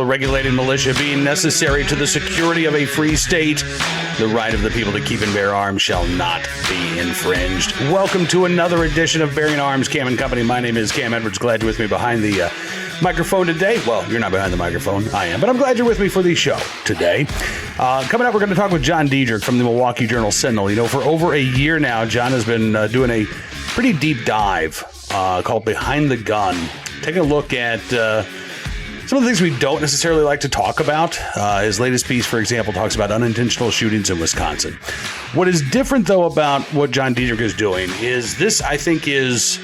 well-regulated militia being necessary to the security of a free state, the right of the people to keep and bear arms shall not be infringed. Welcome to another edition of Bearing Arms, Cam and Company. My name is Cam Edwards. Glad you're with me behind the microphone today. Well, you're not behind the microphone. I am. But I'm glad you're with me for the show today. Coming up, we're going to talk with John Diedrich from the Milwaukee Journal-Sentinel. You know, for over a year now, John has been doing a pretty deep dive called Behind the Gun, taking a look at some of the things we don't necessarily like to talk about. His latest piece, for example, talks about unintentional shootings in Wisconsin. What is different, though, about what John Diedrich is doing is this, I think, this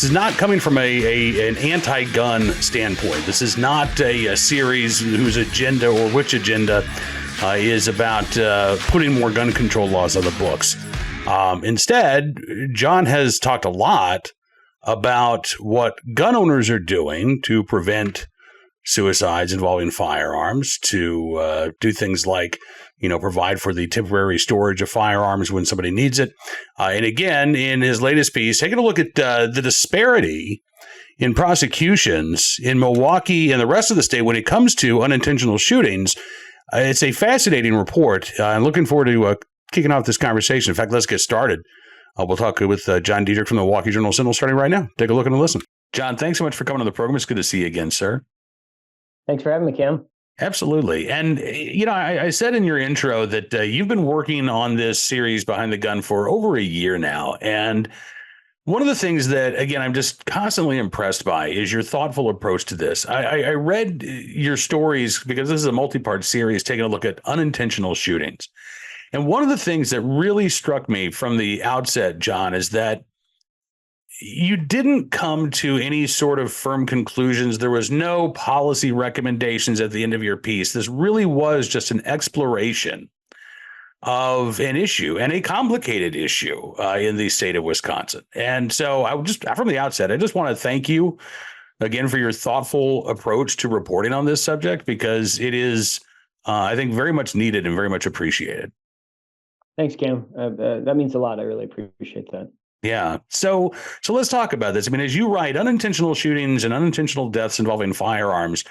is not coming from an anti-gun standpoint. This is not a series whose agenda or which agenda is about putting more gun control laws on the books. Instead, John has talked a lot about what gun owners are doing to prevent suicides involving firearms, to do things like, provide for the temporary storage of firearms when somebody needs it. And again, in his latest piece, taking a look at the disparity in prosecutions in Milwaukee and the rest of the state when it comes to unintentional shootings. It's a fascinating report. I'm looking forward to kicking off this conversation. In fact, let's get started. We'll talk with John Diedrich from the Milwaukee Journal-Sentinel starting right now. Take a look and a listen. John, thanks so much for coming on the program. It's good to see you again, sir. Thanks for having me, Cam. Absolutely. And, I said in your intro that you've been working on this series Behind the Gun for over a year now. And one of the things that, again, I'm just constantly impressed by is your thoughtful approach to this. I read your stories because this is a multi-part series taking a look at unintentional shootings. And one of the things that really struck me from the outset, John, is that you didn't come to any sort of firm conclusions. There was no policy recommendations at the end of your piece. This really was just an exploration of an issue, and a complicated issue in the state of Wisconsin. And so from the outset, I just want to thank you again for your thoughtful approach to reporting on this subject, because it is, I think, very much needed and very much appreciated. Thanks, Cam. That means a lot. I really appreciate that. Yeah. So let's talk about this. I mean, as you write, unintentional shootings and unintentional deaths involving firearms,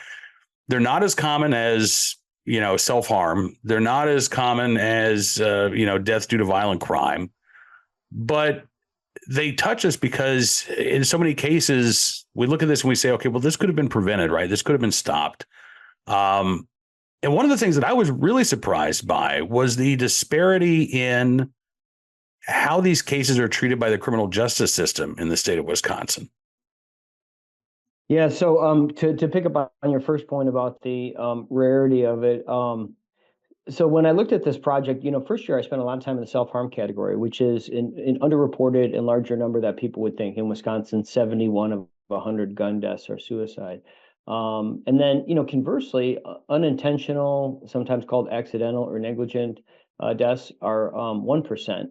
they're not as common as, self-harm. They're not as common as, death due to violent crime. But they touch us because in so many cases, we look at this and we say, okay, well, this could have been prevented, right? This could have been stopped. And one of the things that I was really surprised by was the disparity in how these cases are treated by the criminal justice system in the state of Wisconsin. Yeah, so to pick up on your first point about the rarity of it, so when I looked at this project, first year I spent a lot of time in the self-harm category, which is in underreported and larger number that people would think. In Wisconsin, 71 of 100 gun deaths are suicide. And then, conversely, unintentional, sometimes called accidental or negligent deaths are 1%.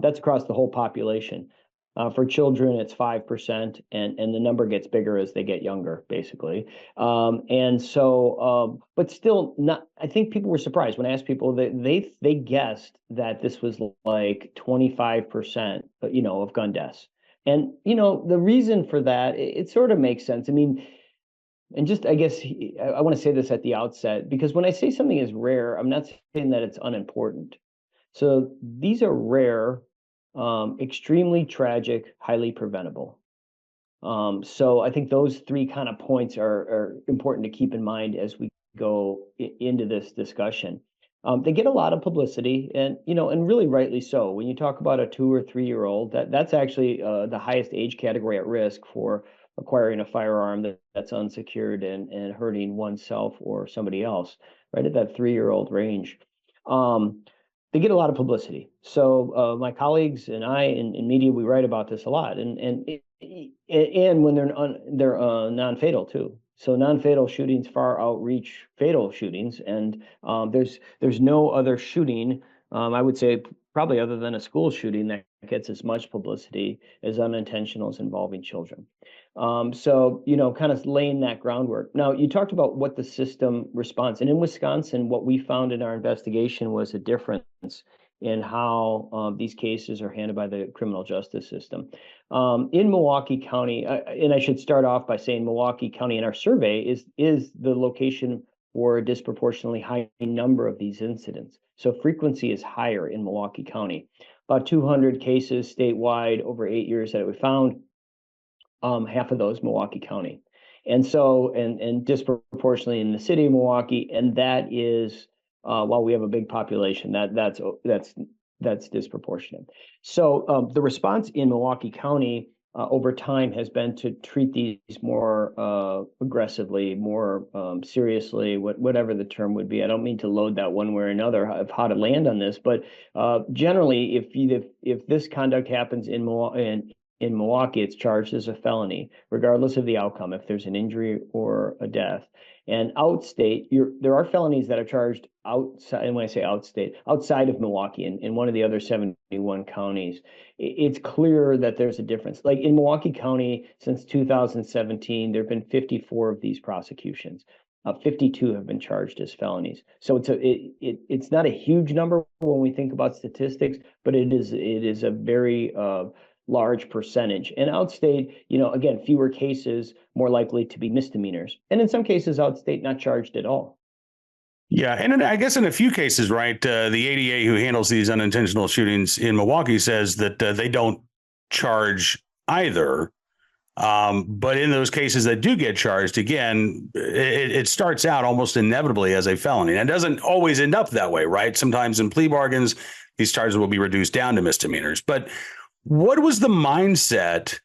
That's across the whole population. For children, it's 5%, and the number gets bigger as they get younger, basically. And so, but still not. I think people were surprised when I asked people that they guessed that this was like 25%, of gun deaths. And the reason for that, it sort of makes sense. I mean, and just, I guess, I want to say this at the outset, because when I say something is rare, I'm not saying that it's unimportant. So these are rare, extremely tragic, highly preventable. So I think those three kind of points are important to keep in mind as we go into this discussion. They get a lot of publicity, and really rightly so. When you talk about a 2 or 3 year old, that's actually the highest age category at risk for acquiring a firearm that's unsecured and hurting oneself or somebody else, right at that 3-year-old range. They get a lot of publicity. So my colleagues and I in media, we write about this a lot, and when they're non-fatal too. So non-fatal shootings far outreach fatal shootings, and there's no other shooting, I would say, probably other than a school shooting, that gets as much publicity as unintentionals involving children. So, kind of laying that groundwork. Now, you talked about what the system responds. And in Wisconsin, what we found in our investigation was a difference in how these cases are handled by the criminal justice system. In Milwaukee County, and I should start off by saying Milwaukee County in our survey is the location for a disproportionately high number of these incidents. So frequency is higher in Milwaukee County. About 200 cases statewide over 8 years that we found, half of those Milwaukee County. And so, and disproportionately in the city of Milwaukee, and that is, while we have a big population, that's disproportionate. So the response in Milwaukee County over time has been to treat these more aggressively, more seriously, whatever the term would be. I don't mean to load that one way or another of how to land on this, but generally, if this conduct happens in Milwaukee, it's charged as a felony, regardless of the outcome, if there's an injury or a death. And outstate, there are felonies that are charged outside, and when I say outstate, outside of Milwaukee, in one of the other 71 counties. It's clear that there's a difference. Like in Milwaukee County, since 2017, there have been 54 of these prosecutions. 52 have been charged as felonies. So it's not a huge number when we think about statistics, but it is a very large percentage. And outstate, again, fewer cases, more likely to be misdemeanors. And in some cases, outstate not charged at all. Yeah, and I guess in a few cases, right, the ADA who handles these unintentional shootings in Milwaukee says that they don't charge either. But in those cases that do get charged, again, it starts out almost inevitably as a felony. And it doesn't always end up that way, right? Sometimes in plea bargains, these charges will be reduced down to misdemeanors. But what was the mindset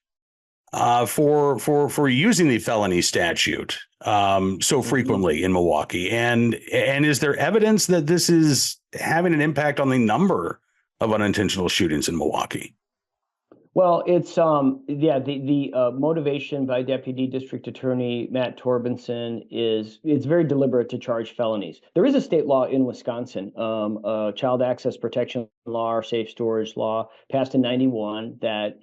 for using the felony statute so frequently in Milwaukee? And is there evidence that this is having an impact on the number of unintentional shootings in Milwaukee? Well, it's the motivation by Deputy District Attorney Matt Torbenson it's very deliberate to charge felonies. There is a state law in Wisconsin, child access protection law or safe storage law, passed in '91, that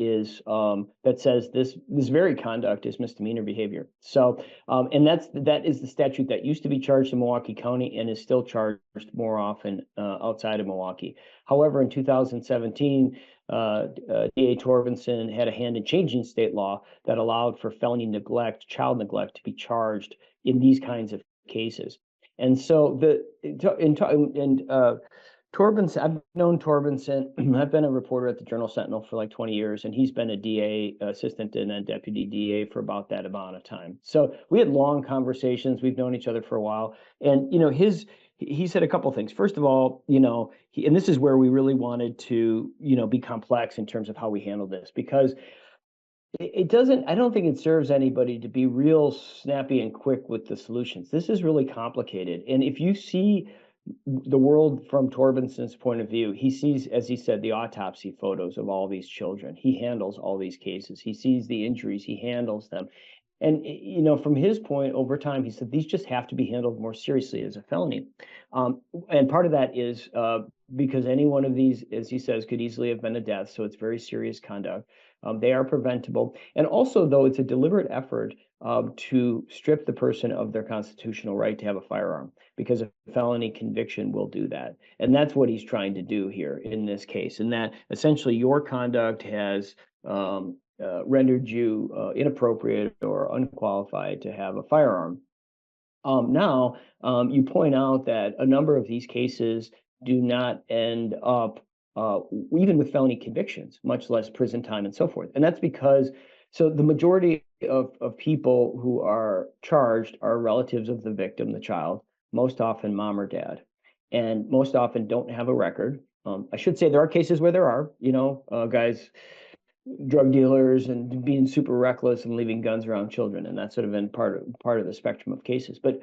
says this very conduct is misdemeanor behavior. So, and that is the statute that used to be charged in Milwaukee County and is still charged more often outside of Milwaukee. However, in 2017. DA Torbenson had a hand in changing state law that allowed for felony neglect, child neglect, to be charged in these kinds of cases. And so Torbenson, I've known Torbenson. I've been a reporter at the Journal-Sentinel for like 20 years, and he's been a DA assistant and then deputy DA for about that amount of time. So we had long conversations. We've known each other for a while, and he said a couple of things. First of all, and this is where we really wanted to, be complex in terms of how we handle this, because I don't think it serves anybody to be real snappy and quick with the solutions. This is really complicated. And if you see the world from Torbenson's point of view, he sees, as he said, the autopsy photos of all these children. He handles all these cases. He sees the injuries. He handles them. And, from his point over time, he said, these just have to be handled more seriously as a felony. And part of that is because any one of these, as he says, could easily have been a death. So it's very serious conduct. They are preventable. And also, though, it's a deliberate effort to strip the person of their constitutional right to have a firearm, because a felony conviction will do that. And that's what he's trying to do here in this case. And that essentially your conduct has rendered you inappropriate or unqualified to have a firearm. Now, you point out that a number of these cases do not end up even with felony convictions, much less prison time and so forth. And that's because, so the majority of people who are charged are relatives of the victim, the child, most often mom or dad, and most often don't have a record. I should say there are cases where there are, guys, drug dealers and being super reckless and leaving guns around children, and that's sort of been part of the spectrum of cases. But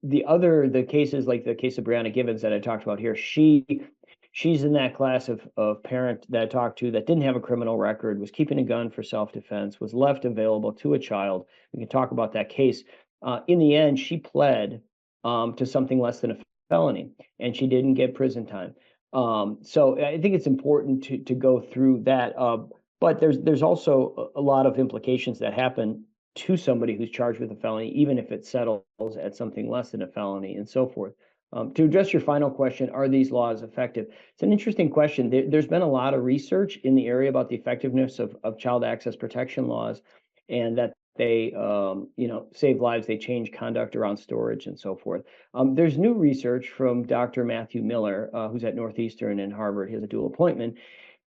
the cases like the case of Brianna Gibbons that I talked about here, she's in that class of parent that I talked to that didn't have a criminal record, was keeping a gun for self-defense, was left available to a child. We can talk about that case. In the end, she pled to something less than a felony, and she didn't get prison time. So I think it's important to go through that. But there's also a lot of implications that happen to somebody who's charged with a felony, even if it settles at something less than a felony and so forth. To address your final question, are these laws effective? It's an interesting question. There's been a lot of research in the area about the effectiveness of child access protection laws, and that they, save lives, they change conduct around storage and so forth. There's new research from Dr. Matthew Miller, who's at Northeastern and Harvard. He has a dual appointment,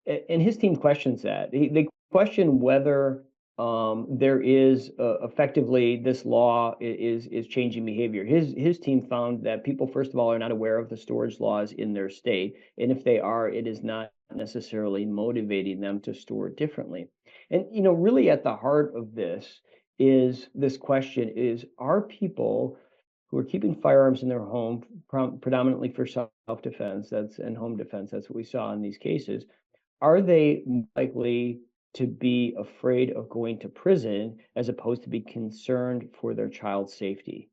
and his team questions that. They question whether there is effectively this law is changing behavior. His team found that people, first of all, are not aware of the storage laws in their state, and if they are, it is not necessarily motivating them to store differently. And really at the heart of this is this question: is are people who are keeping firearms in their home predominantly for self-defense, and home defense, that's what we saw in these cases, are they likely to be afraid of going to prison as opposed to be concerned for their child's safety?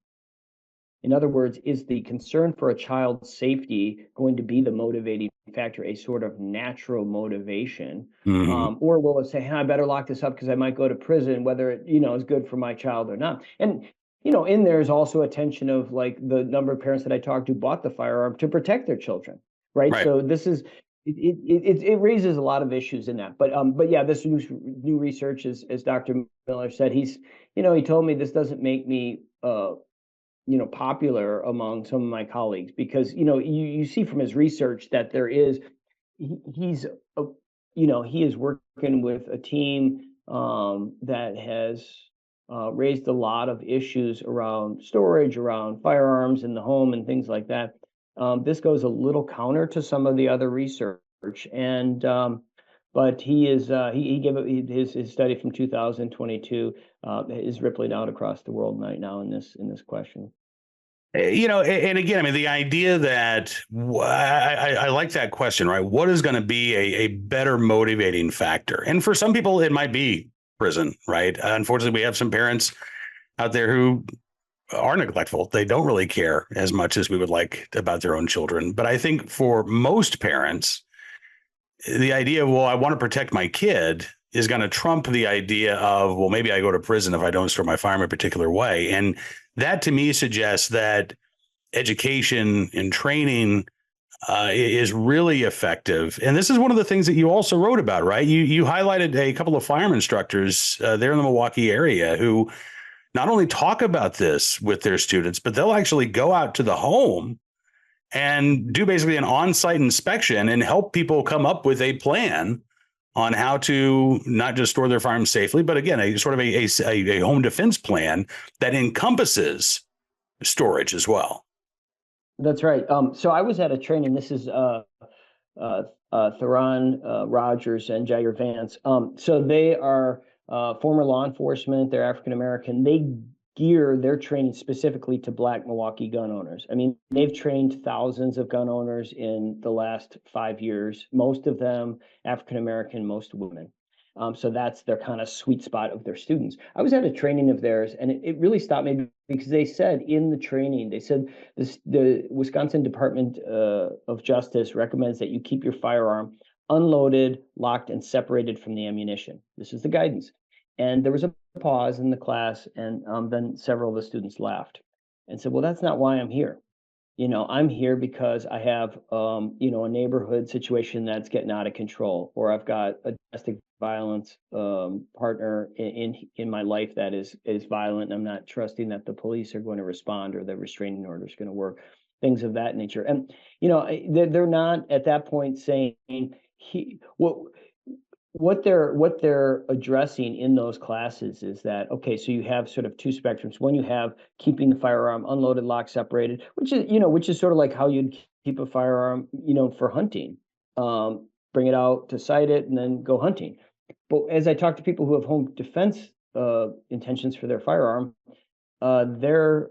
In other words, is the concern for a child's safety going to be the motivating factor, a sort of natural motivation? Hmm. Or will it say, hey, I better lock this up because I might go to prison, whether it, is good for my child or not? And, in there is also a tension of like the number of parents that I talked to bought the firearm to protect their children, right? Right. So this is, it raises a lot of issues in that. But yeah, this new research, as Dr. Miller said, he told me this doesn't make me popular among some of my colleagues, because you see from his research that there is he's he is working with a team that has raised a lot of issues around storage, around firearms in the home and things like that. This goes a little counter to some of the other research, and but he is he gave his study from 2022 is rippling out across the world right now in this question. And again, I mean, the idea that I like that question, right? What is going to be a better motivating factor? And for some people, it might be prison, right? Unfortunately, we have some parents out there who are neglectful. They don't really care as much as we would like about their own children. But I think for most parents, the idea of, well, I want to protect my kid is going to trump the idea of, well, maybe I go to prison if I don't store my firearm a particular way. And that to me suggests that education and training is really effective. And this is one of the things that you also wrote about, right? You highlighted a couple of firearm instructors there in the Milwaukee area who not only talk about this with their students, but they'll actually go out to the home and do basically an on-site inspection and help people come up with a plan on how to not just store their firearms safely, but again, a sort of a home defense plan that encompasses storage as well. That's right. So I was at a training. This is Theron Rogers and Jair Vance. So they are former law enforcement. They're African American. They gear their training specifically to Black Milwaukee gun owners. I mean, they've trained thousands of gun owners in the last 5 years. Most of them African American, most women. So that's their kind of sweet spot of their students. I was at a training of theirs, and it really stopped me because they said in the training, they said the Wisconsin Department of Justice recommends that you keep your firearm unloaded, locked, and separated from the ammunition. This is the guidance. And there was a pause in the class, and then several of the students laughed and said, well, that's not why I'm here. I'm here because I have, a neighborhood situation that's getting out of control, or I've got a domestic violence partner in my life that is violent, and I'm not trusting that the police are going to respond or the restraining order is going to work, things of that nature. And they're not at that point saying what they're addressing in those classes is that, okay, so you have sort of two spectrums. One, you have keeping the firearm unloaded, locked, separated, which is sort of like how you'd keep a firearm, for hunting. Bring it out to sight it and then go hunting. But as I talk to people who have home defense intentions for their firearm, they're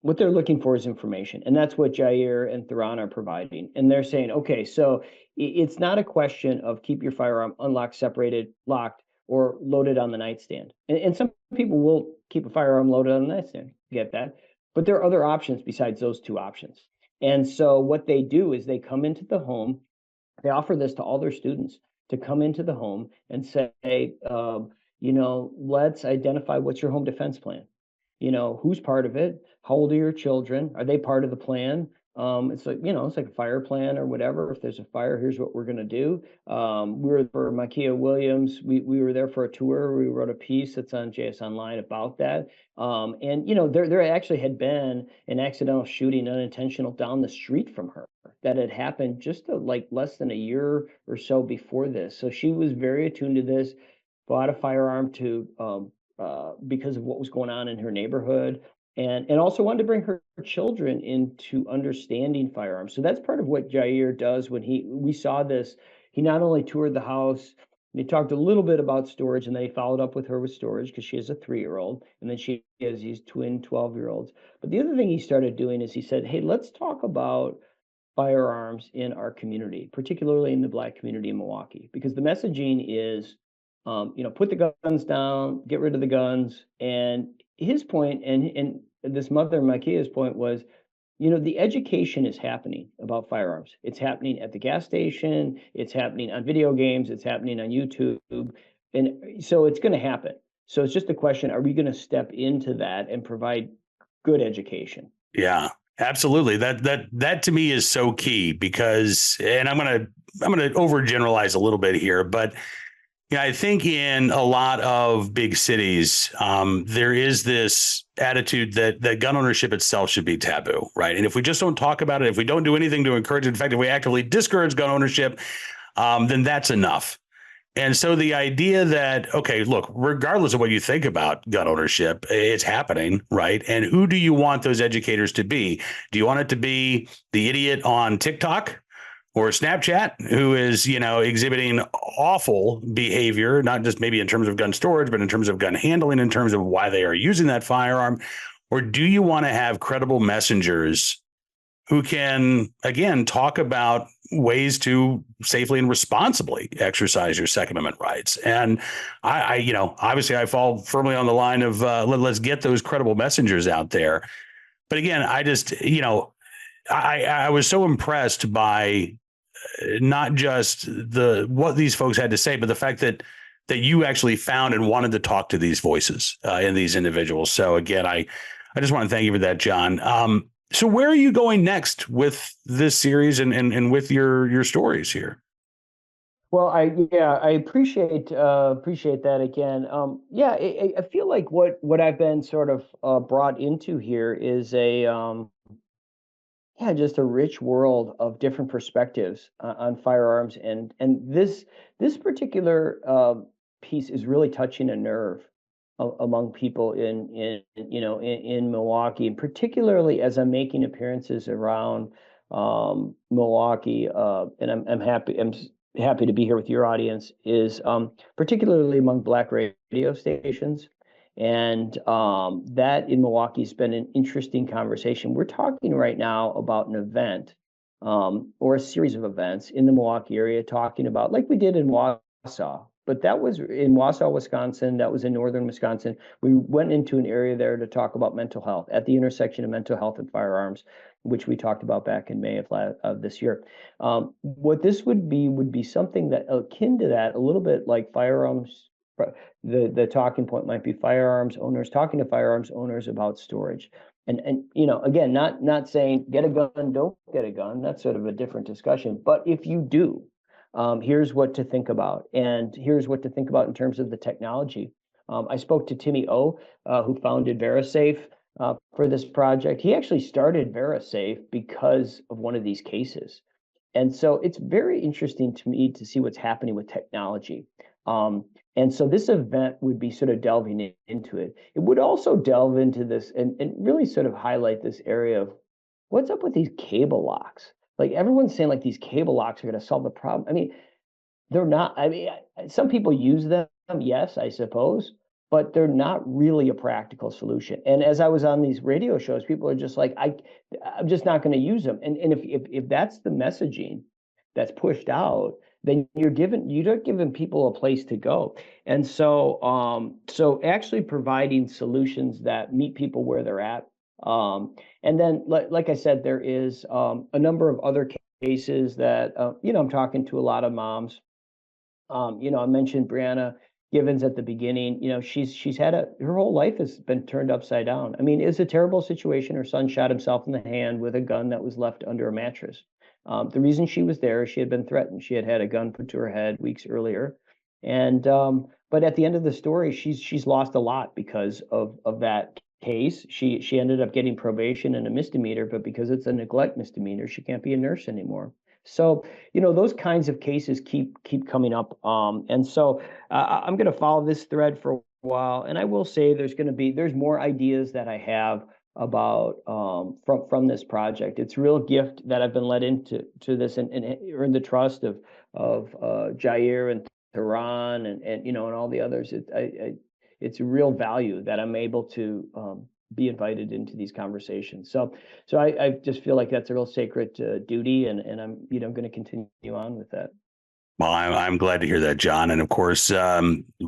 what they're looking for is information, and that's what Jair and Theron are providing. And they're saying, okay, so it's not a question of keep your firearm unlocked, separated, locked, or loaded on the nightstand. And some people will keep a firearm loaded on the nightstand, get that. But there are other options besides those two options. And so what they do is they come into the home, they offer this to all their students to come into the home and say, let's identify what's your home defense plan. who's part of it? How old are your children? Are they part of the plan? It's like, it's like a fire plan or whatever. If there's a fire, here's what we're going to do. We were for Micaiah Williams. We were there for a tour. We wrote a piece that's on JS Online about that. And there actually had been an accidental shooting, unintentional, down the street from her that had happened just like less than a year or so before this. So she was very attuned to this, bought a firearm to because of what was going on in her neighborhood, and also wanted to bring her children into understanding firearms. So that's part of what Jair does. When we saw this, he not only toured the house, he talked a little bit about storage, and then he followed up with her with storage because she has a 3-year-old, and then she has these twin 12-year-olds. But the other thing he started doing is he said, hey, let's talk about firearms in our community, particularly in the Black community in Milwaukee, because the messaging is, put the guns down, get rid of the guns. And his point, and this mother, Micaiah's point, was, the education is happening about firearms. It's happening at the gas station. It's happening on video games. It's happening on YouTube. And so it's going to happen. So it's just a question, are we going to step into that and provide good education? Yeah, absolutely. That to me is so key because, and I'm gonna overgeneralize a little bit here, but yeah, I think in a lot of big cities, there is this attitude that gun ownership itself should be taboo, right? And if we just don't talk about it, if we don't do anything to encourage it, in fact, if we actively discourage gun ownership, then that's enough. And so the idea that, okay, look, regardless of what you think about gun ownership, it's happening, right? And who do you want those educators to be? Do you want it to be the idiot on TikTok or Snapchat who is, exhibiting awful behavior, not just maybe in terms of gun storage, but in terms of gun handling, in terms of why they are using that firearm? Or do you want to have credible messengers who can, again, talk about ways to safely and responsibly exercise your Second Amendment rights? And obviously I fall firmly on the line of let's get those credible messengers out there. But again, I just, I was so impressed by not just what these folks had to say, but the fact that you actually found and wanted to talk to these voices in these individuals. So again, I just want to thank you for that, John. So where are you going next with this series and with your stories here? Well, I appreciate that again. I feel like what I've been sort of brought into here is just a rich world of different perspectives on firearms, and this particular piece is really touching a nerve among people in Milwaukee, and particularly as I'm making appearances around Milwaukee, and I'm happy to be here with your audience, is particularly among Black radio stations. And that in Milwaukee has been an interesting conversation. We're talking right now about an event or a series of events in the Milwaukee area, talking about, like we did in Wausau, but that was in Wausau, Wisconsin. That was in northern Wisconsin. We went into an area there to talk about mental health at the intersection of mental health and firearms, which we talked about back in May of this year. What this would be something that akin to that, a little bit like firearms. The talking point might be firearms owners talking to firearms owners about storage. And again, not saying get a gun, don't get a gun. That's sort of a different discussion. But if you do, here's what to think about. And here's what to think about in terms of the technology. I spoke to Timmy O, who founded VeriSafe for this project. He actually started VeriSafe because of one of these cases. And so it's very interesting to me to see what's happening with technology. And so this event would be sort of delving into it. It would also delve into this and really sort of highlight this area of what's up with these cable locks. Like everyone's saying, like these cable locks are going to solve the problem. I mean, they're not. I mean, some people use them, yes, I suppose, but they're not really a practical solution. And as I was on these radio shows, people are just like, I'm just not going to use them. And if that's the messaging that's pushed out, then you're not giving people a place to go. And so actually providing solutions that meet people where they're at. And then, like I said, there is a number of other cases that I'm talking to a lot of moms. I mentioned Brianna Givens at the beginning, she's had her whole life has been turned upside down. I mean, it's a terrible situation. Her son shot himself in the hand with a gun that was left under a mattress. The reason she was there, she had been threatened. She had had a gun put to her head weeks earlier, and but at the end of the story, she's lost a lot because of that case. She ended up getting probation and a misdemeanor, but because it's a neglect misdemeanor, she can't be a nurse anymore. So, those kinds of cases keep coming up. And so I'm going to follow this thread for a while. And I will say there's more ideas that I have about from this project. It's a real gift that I've been let into this and earned the trust of Jair and Tehran and all the others. It's a real value that I'm able to be invited into these conversations. So I just feel like that's a real sacred duty, and I'm going to continue on with that. Well, I'm glad to hear that, John. And of course,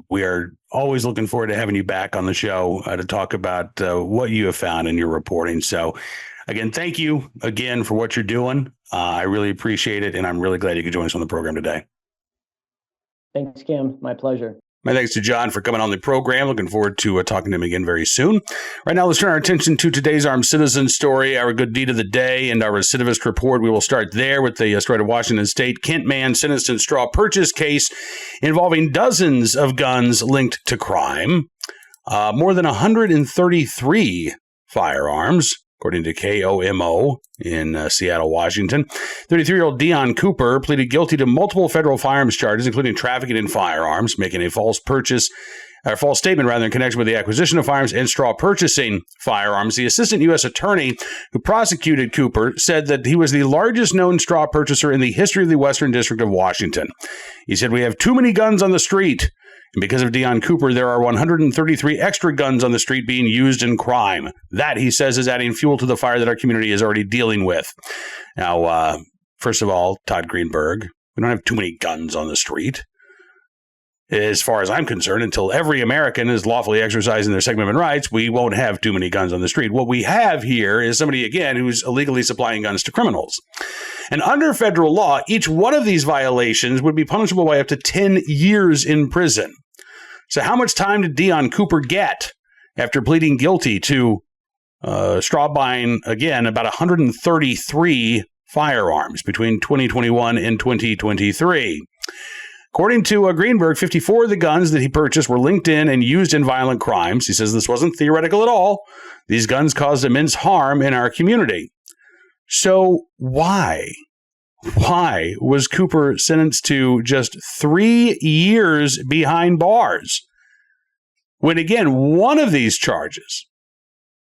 we are always looking forward to having you back on the show to talk about what you have found in your reporting. So again, thank you again for what you're doing. I really appreciate it. And I'm really glad you could join us on the program today. Thanks, Cam. My pleasure. My thanks to John for coming on the program. Looking forward to talking to him again very soon. Right now, let's turn our attention to today's armed citizen story, our good deed of the day, and our recidivist report. We will start there with the story of Washington State. Kent man sentenced in straw purchase case involving dozens of guns linked to crime. More than 133 firearms, according to KOMO in Seattle, Washington. 33-year-old Dion Cooper pleaded guilty to multiple federal firearms charges, including trafficking in firearms, making a false statement in connection with the acquisition of firearms, and straw purchasing firearms. The assistant U.S. attorney who prosecuted Cooper said that he was the largest known straw purchaser in the history of the Western District of Washington. He said, "We have too many guns on the street. And because of Dion Cooper, there are 133 extra guns on the street being used in crime. That," he says, "is adding fuel to the fire that our community is already dealing with." Now, first of all, Todd Greenberg, we don't have too many guns on the street. As far as I'm concerned, until every American is lawfully exercising their Second Amendment rights, we won't have too many guns on the street. What we have here is somebody, again, who's illegally supplying guns to criminals. And under federal law, each one of these violations would be punishable by up to 10 years in prison. So how much time did Dion Cooper get after pleading guilty to straw buying, again, about 133 firearms between 2021 and 2023? According to Greenberg, 54 of the guns that he purchased were linked in and used in violent crimes. He says this wasn't theoretical at all. These guns caused immense harm in our community. So why was Cooper sentenced to just 3 years behind bars? When, again, one of these charges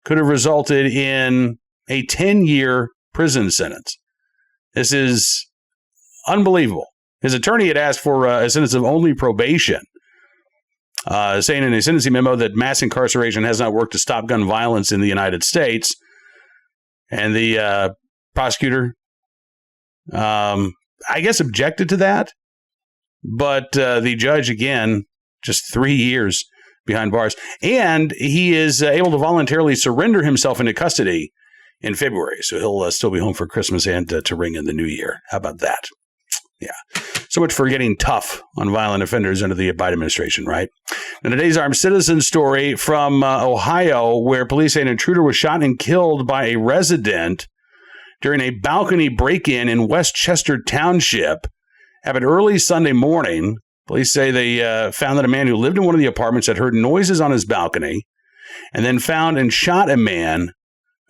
could have resulted in a 10-year prison sentence. This is unbelievable. His attorney had asked for a sentence of only probation, saying in a sentencing memo that mass incarceration has not worked to stop gun violence in the United States. And the prosecutor, I guess, objected to that. But the judge, again, just 3 years behind bars. And he is able to voluntarily surrender himself into custody in February. So he'll still be home for Christmas and to ring in the new year. How about that? Yeah. So much for getting tough on violent offenders under the Biden administration, right? Now, today's armed citizen story from Ohio, where police say an intruder was shot and killed by a resident during a balcony break-in in Westchester Township. Happened early Sunday morning. Police say they found that a man who lived in one of the apartments had heard noises on his balcony and then found and shot a man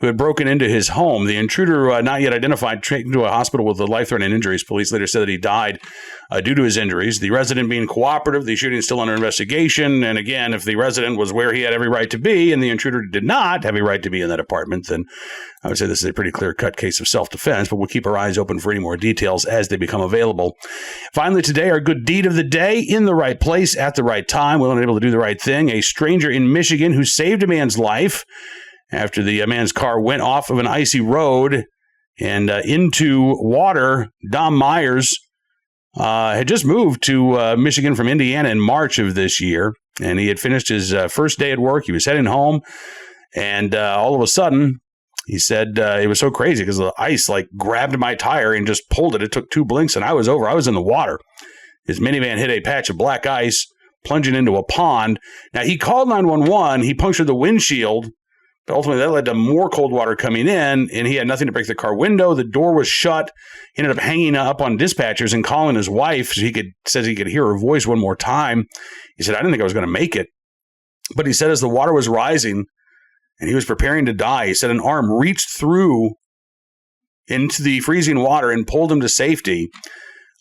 who had broken into his home. The intruder, not yet identified, taken to a hospital with life-threatening injuries. Police later said that he died due to his injuries. The resident being cooperative, the shooting is still under investigation. And again, if the resident was where he had every right to be and the intruder did not have a right to be in that apartment, then I would say this is a pretty clear-cut case of self-defense, but we'll keep our eyes open for any more details as they become available. Finally, today, our good deed of the day, in the right place at the right time, willing and able to do the right thing. A stranger in Michigan who saved a man's life after the man's car went off of an icy road and into water. Dom Myers had just moved to Michigan from Indiana in March of this year, and he had finished his first day at work. He was heading home, and all of a sudden, he said it was so crazy because the ice grabbed my tire and just pulled it. It took 2 blinks, and I was over. I was in the water. His minivan hit a patch of black ice, plunging into a pond. Now, he called 911. He punctured the windshield, but ultimately that led to more cold water coming in, and he had nothing to break the car window. The door was shut. He ended up hanging up on dispatchers and calling his wife so says he could hear her voice one more time. He said, I didn't think I was going to make it. But he said as the water was rising and he was preparing to die, he said an arm reached through into the freezing water and pulled him to safety.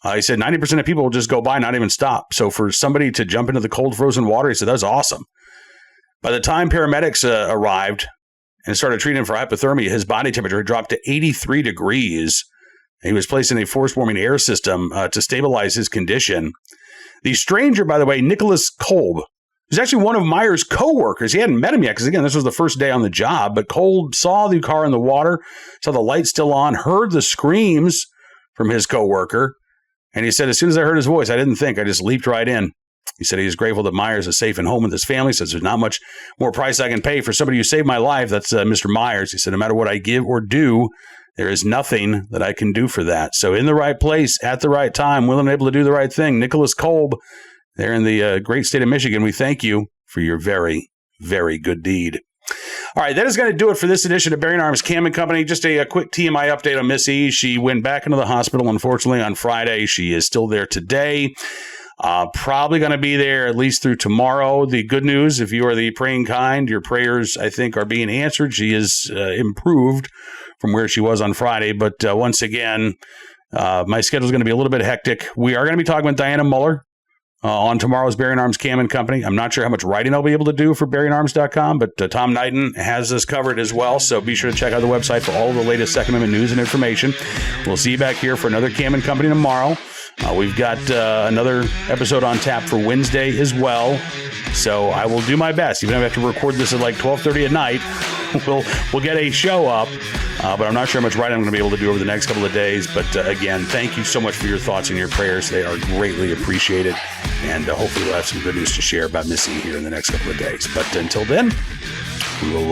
He said 90% of people will just go by, not even stop. So for somebody to jump into the cold, frozen water, he said that was awesome. By the time paramedics arrived and started treating him for hypothermia, his body temperature had dropped to 83 degrees. He was placed in a forced-warming air system to stabilize his condition. The stranger, by the way, Nicholas Kolb, was actually one of Myers' co-workers. He hadn't met him yet because, again, this was the first day on the job. But Kolb saw the car in the water, saw the light still on, heard the screams from his co-worker. And he said, as soon as I heard his voice, I didn't think. I just leaped right in. He said he's grateful that Myers is safe and home with his family. He says there's not much more price I can pay for somebody who saved my life. That's Mr. Myers. He said, no matter what I give or do, there is nothing that I can do for that. So in the right place, at the right time, willing and able to do the right thing. Nicholas Kolb, there in the great state of Michigan, we thank you for your very, very good deed. All right, that is going to do it for this edition of Bearing Arms Cam & Company. Just a quick TMI update on Miss E. She went back into the hospital, unfortunately, on Friday. She is still there today. Probably going to be there at least through tomorrow. The good news, if you are the praying kind, your prayers, I think, are being answered. She is improved from where she was on Friday. But once again, my schedule is going to be a little bit hectic. We are going to be talking with Diana Muller on tomorrow's Bearing Arms Cam & Company. I'm not sure how much writing I'll be able to do for BearingArms.com, but Tom Knighton has us covered as well. So be sure to check out the website for all of the latest Second Amendment news and information. We'll see you back here for another Cam & Company tomorrow. We've got another episode on tap for Wednesday as well. So I will do my best. Even if I have to record this at like 12:30 at night, we'll get a show up. But I'm not sure how much writing I'm going to be able to do over the next couple of days. But again, thank you so much for your thoughts and your prayers. They are greatly appreciated. And hopefully we'll have some good news to share about Missy here in the next couple of days. But until then, we will,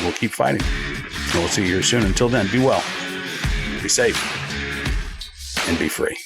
we'll keep fighting. And we'll see you here soon. Until then, be well, be safe, and be free.